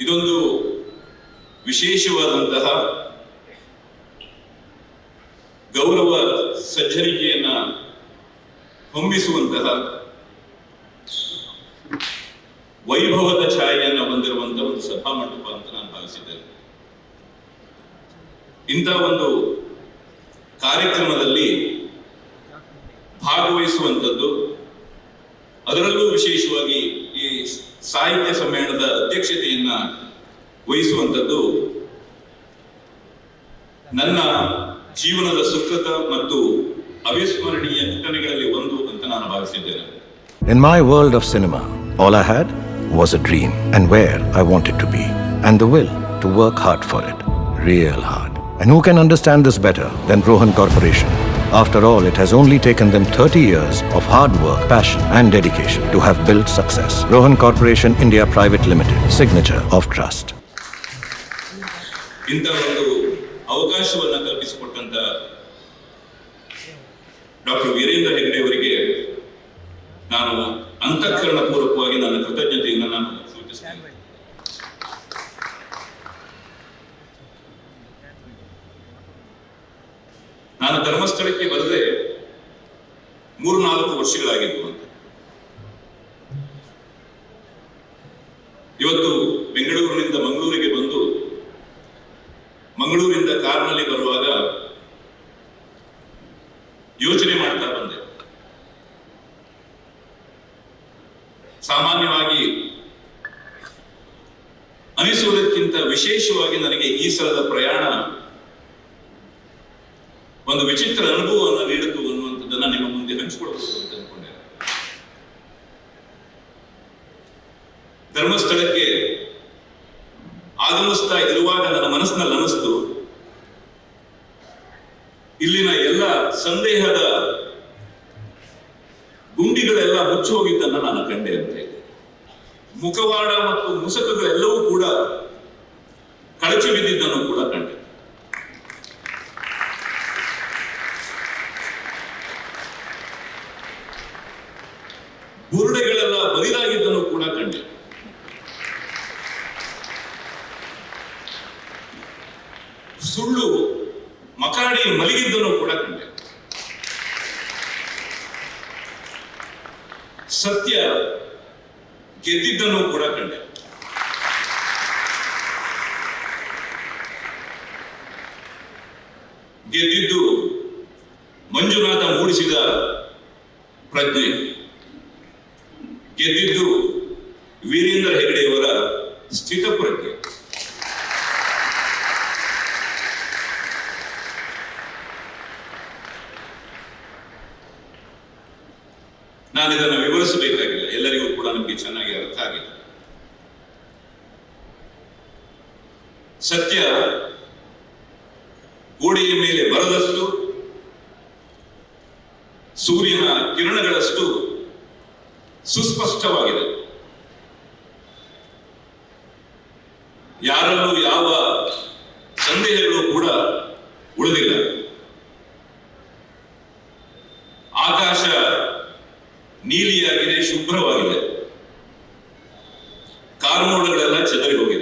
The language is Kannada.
ಇದೊಂದು ವಿಶೇಷವಾದಂತಹ ಗೌರವ ಸಜ್ಜನಿಕೆಯನ್ನ ಹೊಮ್ಮಿಸುವಂತಹ ವೈಭವದ ಛಾಯೆಯನ್ನು ಹೊಂದಿರುವಂತಹ ಒಂದು ಸಭಾಮಂಟಪ ಅಂತ ನಾನು ಭಾವಿಸಿದ್ದೇನೆ. ಇಂಥ ಒಂದು ಕಾರ್ಯಕ್ರಮದಲ್ಲಿ ಭಾಗವಹಿಸುವಂಥದ್ದು, ಅದರಲ್ಲೂ ವಿಶೇಷವಾಗಿ ಈ ಸಾಹಿತ್ಯ ಸಮ್ಮೇಳನದ ಅಧ್ಯಕ್ಷತೆಯನ್ನ ವಹಿಸುವಂಥದ್ದು ನನ್ನ ಜೀವನದ ಸುಕೃತ ಮತ್ತು ಅವಿಸ್ಮರಣೀಯ ಘಟನೆಗಳಲ್ಲಿ ಒಂದು ಅಂತ ನಾನು ಭಾವಿಸಿದ್ದೇನೆ. In my world of cinema, all I had was a dream and where I wanted to be, and the will to work hard for it, real hard. And who can understand this better than Rohan Corporation? After all, it has only taken them 30 years of hard work, passion and dedication to have built success. Rohan Corporation India Private Limited, signature of trust. ಇಂಥ ಒಂದು ಅವಕಾಶವನ್ನು ಕಲ್ಪಿಸಿಕೊಟ್ಟಂತ ಡಾಕ್ಟರ್ ವೀರೇಂದ್ರ ಹೆಗ್ಗಡೆ ಅವರಿಗೆ ನಾನು ಅಂತಃಕರಣ ಪೂರ್ವಕವಾಗಿ ನನ್ನ ಕೃತಜ್ಞತೆಯನ್ನು ನಾನು ಸೂಚಿಸುತ್ತೇನೆ. ನಾನು ಧರ್ಮಸ್ಥಳಕ್ಕೆ ಬರದೆ 3-4 ವರ್ಷಗಳಾಗಿತ್ತು ಅಂತ. ಇವತ್ತು ಬೆಂಗಳೂರಿನಿಂದ ಮಂಗಳೂರಿಗೆ ಬಂದು ಮಂಗಳೂರಿಂದ ಕಾರ್ನಲ್ಲಿ ಬರುವಾಗ ಯೋಚನೆ ಮಾಡ್ತಾ ಬಂದೆ. ಸಾಮಾನ್ಯವಾಗಿ ಅನಿಸುವುದಕ್ಕಿಂತ ವಿಶೇಷವಾಗಿ ನನಗೆ ಈ ಸಲದ ಪ್ರಯಾಣ ಒಂದು ವಿಚಿತ್ರ ಅನುಭವವನ್ನು ನೀಡಿತು ಅನ್ನುವಂಥದ್ದನ್ನ ನಿಮ್ಮ ಮುಂದೆ ಹಂಚಿಕೊಳ್ಬಹುದು ಅಂತ ಅನ್ಕೊಂಡೆ. ಧರ್ಮಸ್ಥಳಕ್ಕೆ ಆಗಮಿಸ್ತಾ ಇರುವಾಗ ನನ್ನ ಮನಸ್ಸಿನಲ್ಲಿ ಅನಿಸ್ತು, ಇಲ್ಲಿನ ಎಲ್ಲ ಸಂದೇಹದ ಗುಂಡಿಗಳೆಲ್ಲ ಮುಚ್ಚಿ ಹೋಗಿದ್ದನ್ನ ನಾನು ಕಂಡೆ ಅಂತೆ. ಮುಖವಾಡ ಮತ್ತು ಮುಸುಕುಗಳೆಲ್ಲವೂ ಕೂಡ ಕಳಚಿ ಬಿದ್ದಿದ್ದನ್ನು ಕೂಡ ಕಂಡೆ. ಬುರುಡೆಗಳೆಲ್ಲ ಬರಿದಾಗಿದ್ದನ್ನು ಕೂಡ ಕಂಡೆ. ಸುಳ್ಳು ಮಕಾಡಿ ಮಲಗಿದ್ದನ್ನು ಕೂಡ ಕಂಡೆ. ಸತ್ಯ ಗೆದ್ದಿದ್ದನ್ನು ಕೂಡ ಕಂಡೆ. ಗೆದ್ದಿದ್ದು ಮಂಜುನಾಥ ಮೂಡಿಸಿದ ಪ್ರಜ್ಞೆ, ಗೆದ್ದಿದ್ದು ವೀರೇಂದ್ರ ಹೆಗ್ಗಡೆಯವರ ಸ್ಥಿತಪ್ರಜ್ಞೆ. ನಾನು ಇದನ್ನು ವಿವರಿಸಬೇಕಾಗಿಲ್ಲ, ಎಲ್ಲರಿಗೂ ಕೂಡ ನಮಗೆ ಚೆನ್ನಾಗಿ ಅರ್ಥ ಆಗಿದೆ. ಸತ್ಯ ಗೋಡೆಯ ಮೇಲೆ ಬರದಷ್ಟು, ಸೂರ್ಯನ ಕಿರಣಗಳಷ್ಟು ಸುಸ್ಪಷ್ಟವಾಗಿದೆ. ಯಾರಲ್ಲೂ ಯಾವ ಸಂದೇಹಗಳು ಕೂಡ ಉಳಿದಿಲ್ಲ. ಆಕಾಶ ನೀಲಿಯಾಗಿದೆ, ಶುಭ್ರವಾಗಿದೆ. ಕಾರ್ಮೋಡಗಳೆಲ್ಲ ಚೆದರಿ ಹೋಗಿದೆ.